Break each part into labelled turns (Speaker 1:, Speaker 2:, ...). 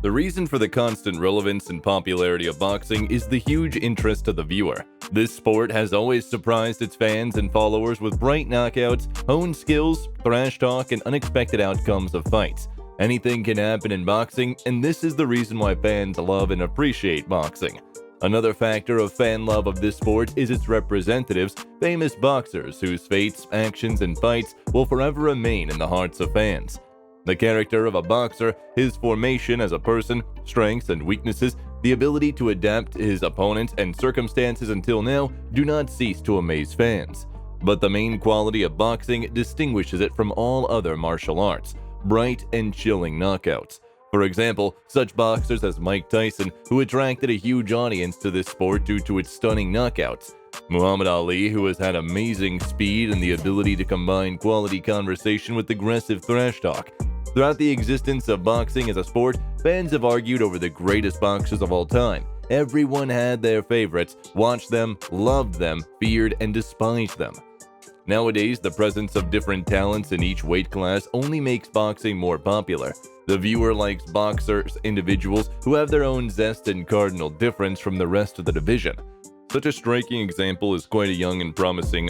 Speaker 1: The reason for the constant relevance and popularity of boxing is the huge interest of the viewer. This sport has always surprised its fans and followers with bright knockouts, honed skills, thrash talk, and unexpected outcomes of fights. Anything can happen in boxing, and this is the reason why fans love and appreciate boxing. Another factor of fan love of this sport is its representatives, famous boxers whose fates, actions, and fights will forever remain in the hearts of fans. The character of a boxer, his formation as a person, strengths and weaknesses, the ability to adapt to his opponents and circumstances until now do not cease to amaze fans. But the main quality of boxing distinguishes it from all other martial arts: bright and chilling knockouts. For example, such boxers as Mike Tyson, who attracted a huge audience to this sport due to its stunning knockouts. Muhammad Ali, who has had amazing speed and the ability to combine quality conversation with aggressive thrash talk. Throughout the existence of boxing as a sport, fans have argued over the greatest boxers of all time. Everyone had their favorites, watched them, loved them, feared, and despised them. Nowadays, the presence of different talents in each weight class only makes boxing more popular. The viewer likes boxers, individuals who have their own zest and cardinal difference from the rest of the division. Such a striking example is quite a young and promising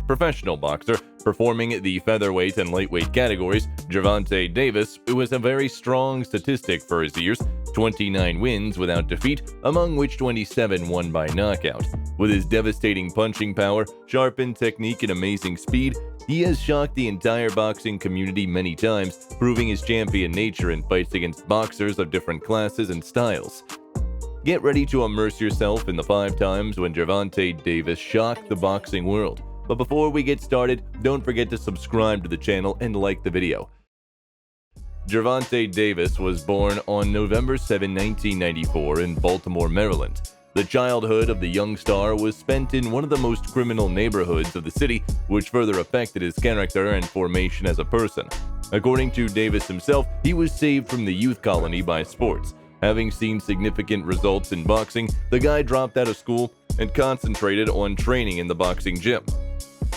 Speaker 1: professional boxer, performing the featherweight and lightweight categories, Gervonta Davis, who has a very strong statistic for his years, 29 wins without defeat, among which 27 won by knockout. With his devastating punching power, sharpened technique, and amazing speed, he has shocked the entire boxing community many times, proving his champion nature in fights against boxers of different classes and styles. Get ready to immerse yourself in the 5 times when Gervonta Davis shocked the boxing world. But before we get started, don't forget to subscribe to the channel and like the video. Gervonta Davis was born on November 7, 1994 in Baltimore, Maryland. The childhood of the young star was spent in one of the most criminal neighborhoods of the city, which further affected his character and formation as a person. According to Davis himself, he was saved from the youth colony by sports. Having seen significant results in boxing, the guy dropped out of school and concentrated on training in the boxing gym.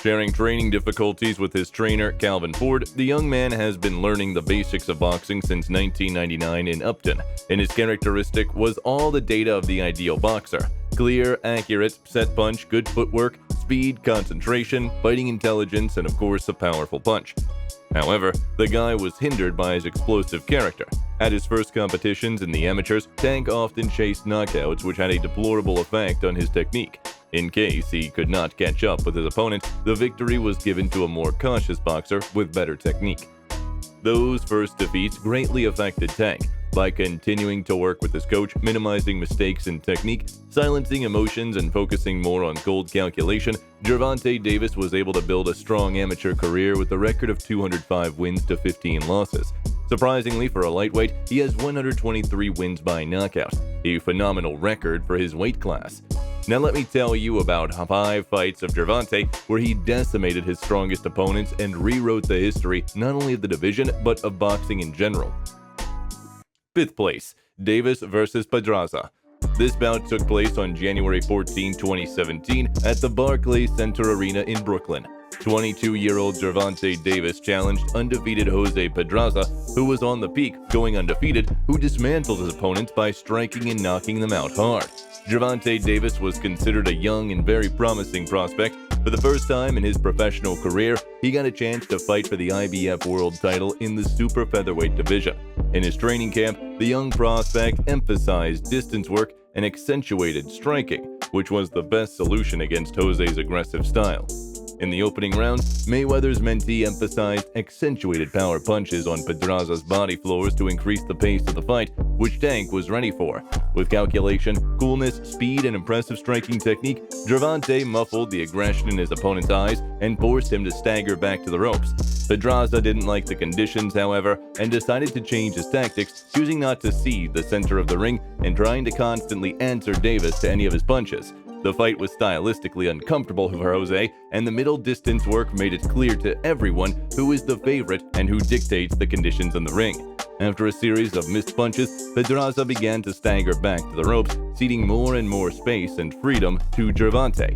Speaker 1: Sharing training difficulties with his trainer, Calvin Ford, the young man has been learning the basics of boxing since 1999 in Upton, and his characteristic was all the data of the ideal boxer: clear, accurate, set punch, good footwork, speed, concentration, fighting intelligence, and of course a powerful punch. However, the guy was hindered by his explosive character. At his first competitions in the amateurs, Tank often chased knockouts, which had a deplorable effect on his technique. In case he could not catch up with his opponent, the victory was given to a more cautious boxer with better technique. Those first defeats greatly affected Tank. By continuing to work with his coach, minimizing mistakes in technique, silencing emotions, and focusing more on cold calculation, Gervonta Davis was able to build a strong amateur career with a record of 205 wins to 15 losses. Surprisingly, for a lightweight, he has 123 wins by knockout, a phenomenal record for his weight class. Now let me tell you about 5 fights of Gervonta where he decimated his strongest opponents and rewrote the history not only of the division but of boxing in general. 5th place, Davis vs. Pedraza. This bout took place on January 14, 2017 at the Barclays Center Arena in Brooklyn. 22-year-old Gervonta Davis challenged undefeated Jose Pedraza, who was on the peak, going undefeated, who dismantled his opponents by striking and knocking them out hard. Gervonta Davis was considered a young and very promising prospect. For the first time in his professional career, he got a chance to fight for the IBF world title in the super featherweight division. In his training camp, the young prospect emphasized distance work and accentuated striking, which was the best solution against Jose's aggressive style. In the opening round, Mayweather's mentee emphasized accentuated power punches on Pedraza's body floors to increase the pace of the fight, which Tank was ready for. With calculation, coolness, speed, and impressive striking technique, Gervonta muffled the aggression in his opponent's eyes and forced him to stagger back to the ropes. Pedraza didn't like the conditions, however, and decided to change his tactics, choosing not to see the center of the ring and trying to constantly answer Davis to any of his punches. The fight was stylistically uncomfortable for Jose, and the middle distance work made it clear to everyone who is the favorite and who dictates the conditions in the ring. After a series of missed punches, Pedraza began to stagger back to the ropes, ceding more and more space and freedom to Gervonta.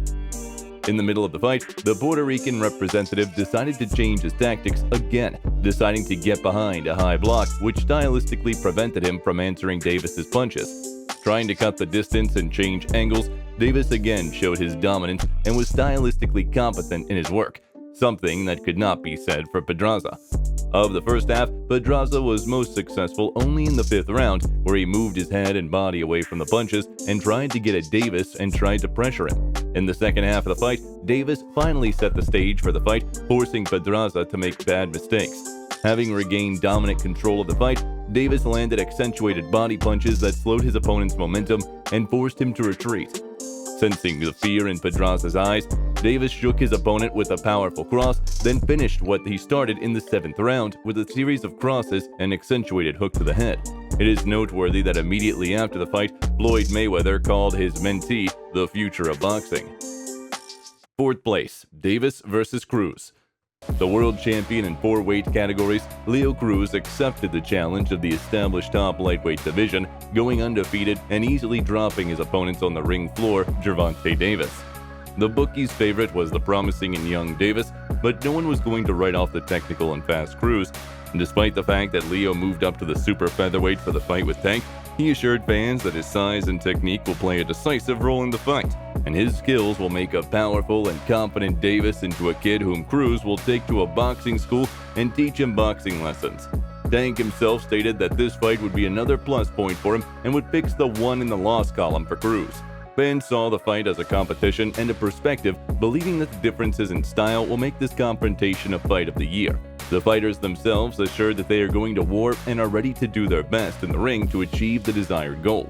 Speaker 1: In the middle of the fight, the Puerto Rican representative decided to change his tactics again, deciding to get behind a high block, which stylistically prevented him from answering Davis's punches. Trying to cut the distance and change angles, Davis again showed his dominance and was stylistically competent in his work, something that could not be said for Pedraza. Of the first half, Pedraza was most successful only in the 5th round, where he moved his head and body away from the punches and tried to get at Davis and tried to pressure him. In the second half of the fight, Davis finally set the stage for the fight, forcing Pedraza to make bad mistakes. Having regained dominant control of the fight, Davis landed accentuated body punches that slowed his opponent's momentum and forced him to retreat. Sensing the fear in Pedraza's eyes, Davis shook his opponent with a powerful cross, then finished what he started in the 7th round with a series of crosses and accentuated hook to the head. It is noteworthy that immediately after the fight, Floyd Mayweather called his mentee the future of boxing. 4th place, Davis vs. Cruz. The world champion in 4 weight categories, Leo Cruz accepted the challenge of the established top lightweight division, going undefeated and easily dropping his opponents on the ring floor, Gervonta Davis. The bookies' favorite was the promising and young Davis, but no one was going to write off the technical and fast Cruz. And despite the fact that Leo moved up to the super featherweight for the fight with Tank, he assured fans that his size and technique will play a decisive role in the fight, and his skills will make a powerful and confident Davis into a kid whom Cruz will take to a boxing school and teach him boxing lessons. Tank himself stated that this fight would be another plus point for him and would fix the 1 in the loss column for Cruz. Fans saw the fight as a competition and a perspective, believing that the differences in style will make this confrontation a fight of the year. The fighters themselves assured that they are going to war and are ready to do their best in the ring to achieve the desired goal.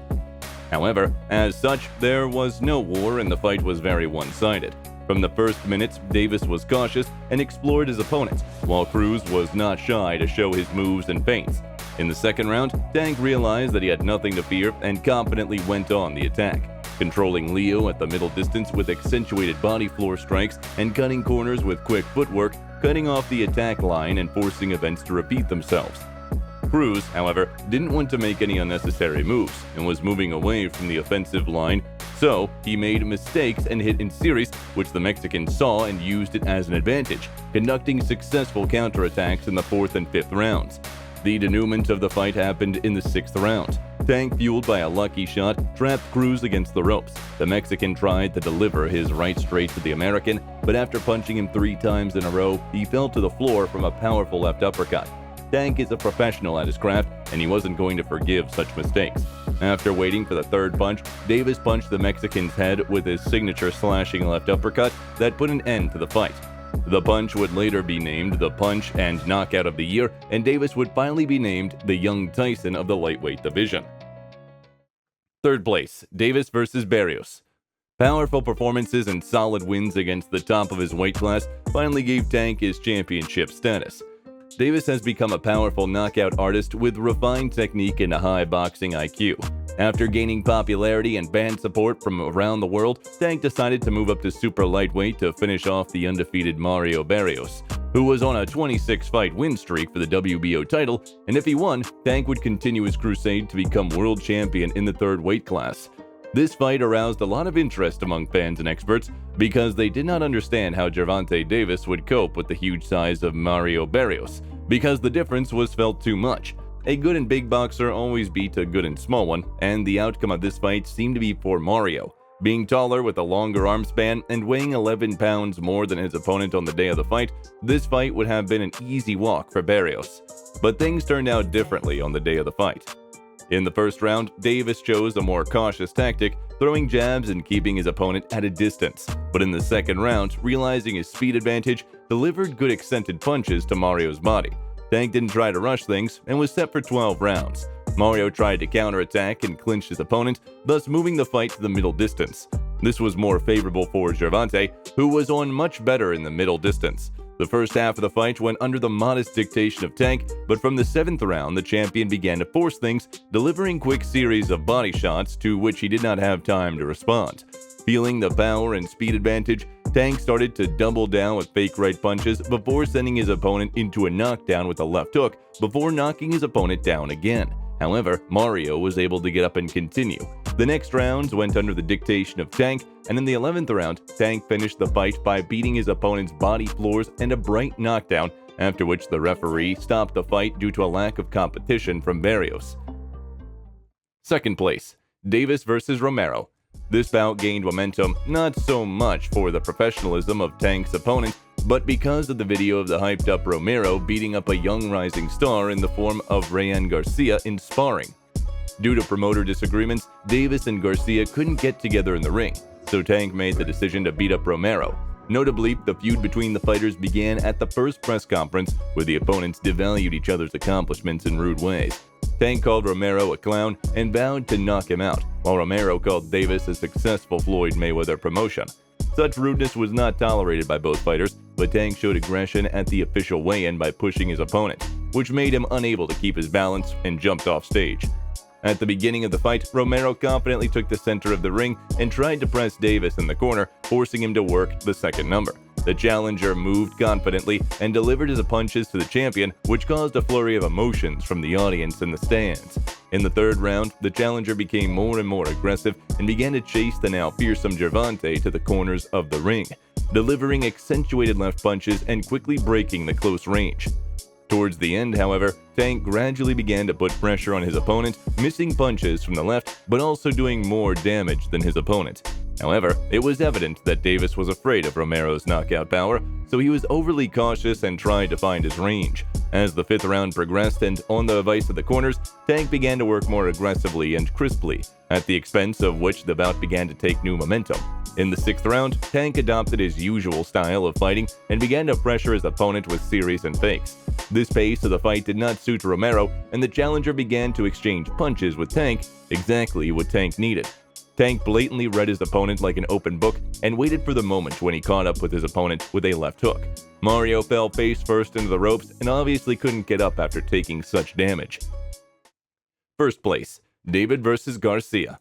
Speaker 1: However, as such, there was no war and the fight was very one-sided. From the first minutes, Davis was cautious and explored his opponents, while Cruz was not shy to show his moves and feints. In the second round, Tank realized that he had nothing to fear and confidently went on the attack, controlling Leo at the middle distance with accentuated body floor strikes and cutting corners with quick footwork, cutting off the attack line and forcing events to repeat themselves. Cruz, however, didn't want to make any unnecessary moves and was moving away from the offensive line, so he made mistakes and hit in series, which the Mexican saw and used it as an advantage, conducting successful counterattacks in the 4th and 5th rounds. The denouement of the fight happened in the 6th round. Tank, fueled by a lucky shot, trapped Cruz against the ropes. The Mexican tried to deliver his right straight to the American, but after punching him 3 times in a row, he fell to the floor from a powerful left uppercut. Tank is a professional at his craft, and he wasn't going to forgive such mistakes. After waiting for the 3rd punch, Davis punched the Mexican's head with his signature slashing left uppercut that put an end to the fight. The punch would later be named the Punch and Knockout of the Year, and Davis would finally be named the Young Tyson of the lightweight division. 3rd place, Davis vs. Barros. Powerful performances and solid wins against the top of his weight class finally gave Tank his championship status. Davis has become a powerful knockout artist with refined technique and a high boxing IQ. After gaining popularity and fan support from around the world, Tank decided to move up to super lightweight to finish off the undefeated Mario Barros, who was on a 26-fight win streak for the WBO title, and if he won, Tank would continue his crusade to become world champion in the 3rd weight class. This fight aroused a lot of interest among fans and experts because they did not understand how Gervonta Davis would cope with the huge size of Mario Barros, because the difference was felt too much. A good and big boxer always beat a good and small one, and the outcome of this fight seemed to be for Mario. Being taller with a longer arm span and weighing 11 pounds more than his opponent on the day of the fight, this fight would have been an easy walk for Barros. But things turned out differently on the day of the fight. In the first round, Davis chose a more cautious tactic, throwing jabs and keeping his opponent at a distance. But in the second round, realizing his speed advantage, delivered good accented punches to Mario's body. Tank didn't try to rush things and was set for 12 rounds. Mario tried to counterattack and clinch his opponent, thus moving the fight to the middle distance. This was more favorable for Gervonta, who was on much better in the middle distance. The first half of the fight went under the modest dictation of Tank, but from the 7th round, the champion began to force things, delivering quick series of body shots to which he did not have time to respond. Feeling the power and speed advantage, Tank started to double down with fake right punches before sending his opponent into a knockdown with a left hook before knocking his opponent down again. However, Mario was able to get up and continue. The next rounds went under the dictation of Tank, and in the 11th round, Tank finished the fight by beating his opponent's body floors and a bright knockdown, after which the referee stopped the fight due to a lack of competition from Barros. Second place, Davis vs. Romero. This bout gained momentum not so much for the professionalism of Tank's opponent, but because of the video of the hyped-up Romero beating up a young rising star in the form of Garcia in sparring. Due to promoter disagreements, Davis and Garcia couldn't get together in the ring, so Tank made the decision to beat up Romero. Notably, the feud between the fighters began at the first press conference, where the opponents devalued each other's accomplishments in rude ways. Tank called Romero a clown and vowed to knock him out, while Romero called Davis a successful Floyd Mayweather promotion. Such rudeness was not tolerated by both fighters, but Tank showed aggression at the official weigh-in by pushing his opponent, which made him unable to keep his balance and jumped off stage. At the beginning of the fight, Romero confidently took the center of the ring and tried to press Davis in the corner, forcing him to work the second number. The challenger moved confidently and delivered his punches to the champion, which caused a flurry of emotions from the audience in the stands. In the third round, the challenger became more and more aggressive and began to chase the now fearsome Gervonta to the corners of the ring, delivering accentuated left punches and quickly breaking the close range. Towards the end, however, Tank gradually began to put pressure on his opponent, missing punches from the left but also doing more damage than his opponent. However, it was evident that Davis was afraid of Romero's knockout power, so he was overly cautious and tried to find his range. As the fifth round progressed and on the advice of the corners, Tank began to work more aggressively and crisply, at the expense of which the bout began to take new momentum. In the sixth round, Tank adopted his usual style of fighting and began to pressure his opponent with series and fakes. This pace of the fight did not suit Romero, and the challenger began to exchange punches with Tank, exactly what Tank needed. Tank blatantly read his opponent like an open book and waited for the moment when he caught up with his opponent with a left hook. Mario fell face first into the ropes and obviously couldn't get up after taking such damage. First place, David vs. Garcia.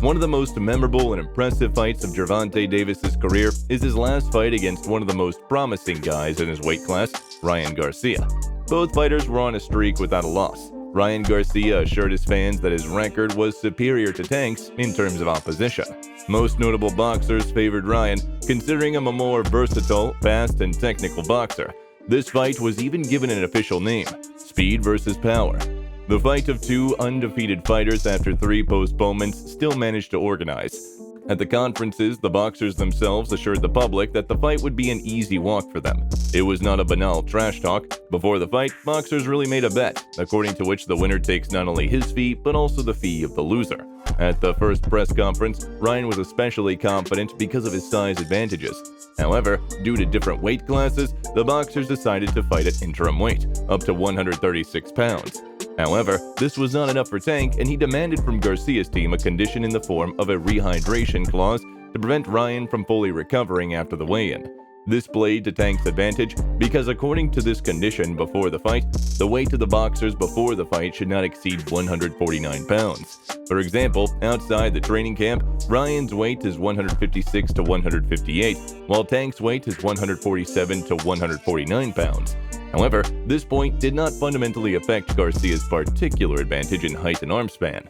Speaker 1: One of the most memorable and impressive fights of Gervonta Davis's career is his last fight against one of the most promising guys in his weight class, Garcia. Both fighters were on a streak without a loss. Garcia assured his fans that his record was superior to Tank's in terms of opposition. Most notable boxers favored Ryan, considering him a more versatile, fast, and technical boxer. This fight was even given an official name, Speed vs. Power. The fight of two undefeated fighters after 3 postponements still managed to organize. At the conferences, the boxers themselves assured the public that the fight would be an easy walk for them. It was not a banal trash talk. Before the fight, boxers really made a bet, according to which the winner takes not only his fee, but also the fee of the loser. At the first press conference, Ryan was especially confident because of his size advantages. However, due to different weight classes, the boxers decided to fight at interim weight, up to 136 pounds. However, this was not enough for Tank, and he demanded from Garcia's team a condition in the form of a rehydration clause to prevent Ryan from fully recovering after the weigh-in. This played to Tank's advantage because according to this condition before the fight, the weight of the boxers before the fight should not exceed 149 pounds. For example, outside the training camp, Ryan's weight is 156 to 158, while Tank's weight is 147 to 149 pounds. However, this point did not fundamentally affect Garcia's particular advantage in height and arm span.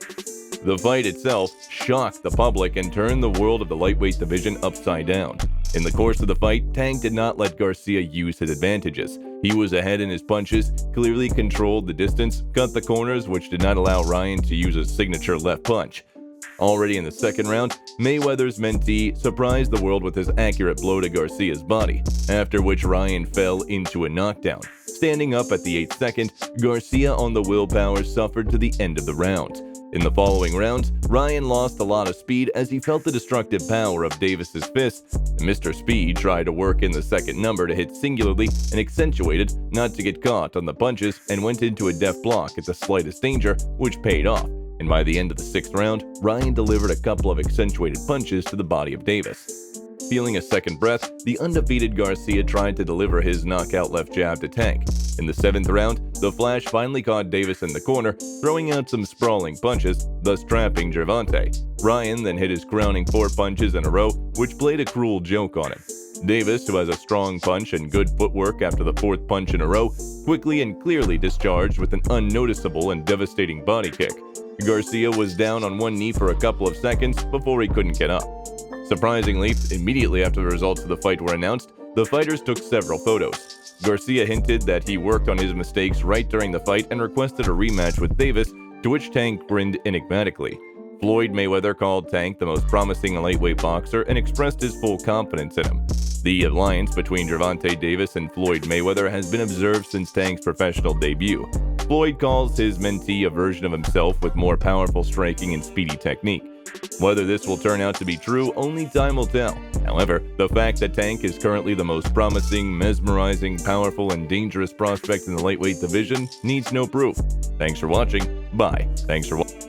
Speaker 1: The fight itself shocked the public and turned the world of the lightweight division upside down. In the course of the fight, Tank did not let Garcia use his advantages. He was ahead in his punches, clearly controlled the distance, cut the corners, which did not allow Ryan to use his signature left punch. Already in the second round, Mayweather's mentee surprised the world with his accurate blow to Garcia's body, after which Ryan fell into a knockdown. Standing up at the 8th second, Garcia on the willpower suffered to the end of the round. In the following rounds, Ryan lost a lot of speed as he felt the destructive power of Davis's fists. Mr. Speed tried to work in the second number to hit singularly and accentuated not to get caught on the punches and went into a deft block at the slightest danger, which paid off. And by the end of the 6th round, Ryan delivered a couple of accentuated punches to the body of Davis. Feeling a second breath, the undefeated Garcia tried to deliver his knockout left jab to Tank. In the 7th round, the Flash finally caught Davis in the corner, throwing out some sprawling punches, thus trapping Gervonta. Ryan then hit his crowning 4 punches in a row, which played a cruel joke on him. Davis, who has a strong punch and good footwork after the 4th punch in a row, quickly and clearly discharged with an unnoticeable and devastating body kick. Garcia was down on one knee for a couple of seconds before he couldn't get up. Surprisingly, immediately after the results of the fight were announced, the fighters took several photos. Garcia hinted that he worked on his mistakes right during the fight and requested a rematch with Davis, to which Tank grinned enigmatically. Floyd Mayweather called Tank the most promising lightweight boxer and expressed his full confidence in him. The alliance between Gervonta Davis and Floyd Mayweather has been observed since Tank's professional debut. Floyd calls his mentee a version of himself with more powerful striking and speedy technique. Whether this will turn out to be true, only time will tell. However, the fact that Tank is currently the most promising, mesmerizing, powerful, and dangerous prospect in the lightweight division needs no proof. Thanks for watching. Bye. Thanks for watching.